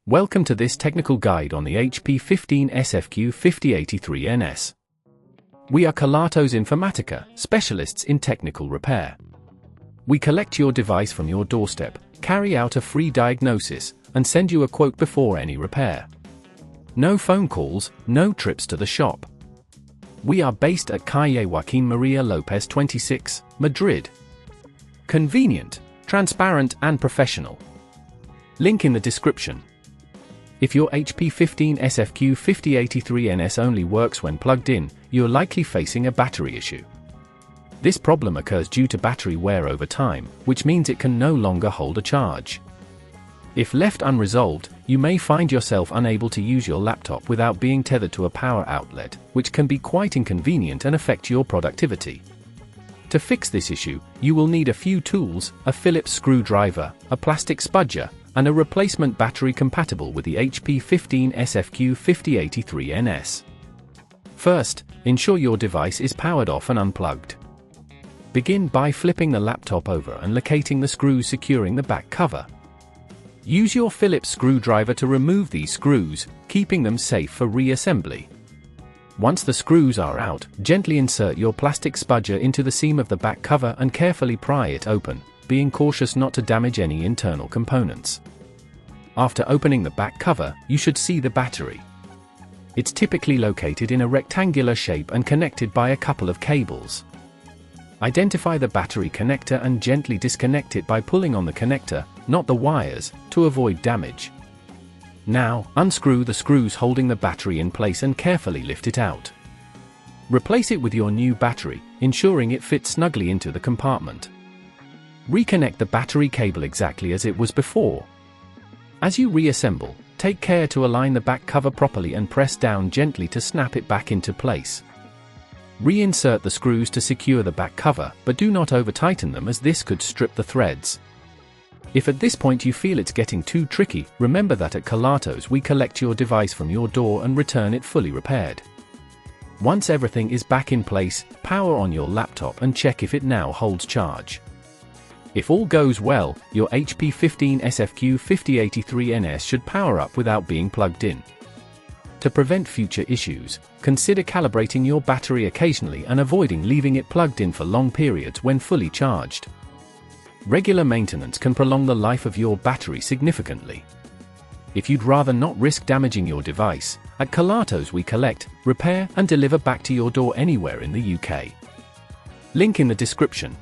Welcome to this technical guide on the HP 15sfq5083ns. We are Kelatos Informatica, specialists in technical repair. We collect your device from your doorstep, carry out a free diagnosis, and send you a quote before any repair. No phone calls, no trips to the shop. We are based at Calle Joaquín María López 26, Madrid. Convenient, transparent and professional. Link in the description. If your HP 15sfq5083ns only works when plugged in, you're likely facing a battery issue. This problem occurs due to battery wear over time, which means it can no longer hold a charge. If left unresolved, you may find yourself unable to use your laptop without being tethered to a power outlet, which can be quite inconvenient and affect your productivity. To fix this issue, you will need a few tools, a Phillips screwdriver, a plastic spudger, and a replacement battery compatible with the HP 15sfq5083ns. First, ensure your device is powered off and unplugged. Begin by flipping the laptop over and locating the screws securing the back cover. Use your Phillips screwdriver to remove these screws, keeping them safe for reassembly. Once the screws are out, gently insert your plastic spudger into the seam of the back cover and carefully pry it open, being cautious not to damage any internal components. After opening the back cover, you should see the battery. It's typically located in a rectangular shape and connected by a couple of cables. Identify the battery connector and gently disconnect it by pulling on the connector, not the wires, to avoid damage. Now, unscrew the screws holding the battery in place and carefully lift it out. Replace it with your new battery, ensuring it fits snugly into the compartment. Reconnect the battery cable exactly as it was before. As you reassemble, take care to align the back cover properly and press down gently to snap it back into place. Reinsert the screws to secure the back cover, but do not over-tighten them as this could strip the threads. If at this point you feel it's getting too tricky, remember that at Kelatos we collect your device from your door and return it fully repaired. Once everything is back in place, power on your laptop and check if it now holds charge. If all goes well, your HP 15sfq5083ns should power up without being plugged in. To prevent future issues, consider calibrating your battery occasionally and avoiding leaving it plugged in for long periods when fully charged. Regular maintenance can prolong the life of your battery significantly. If you'd rather not risk damaging your device, at Kelatos we collect, repair and deliver back to your door anywhere in the UK. Link in the description.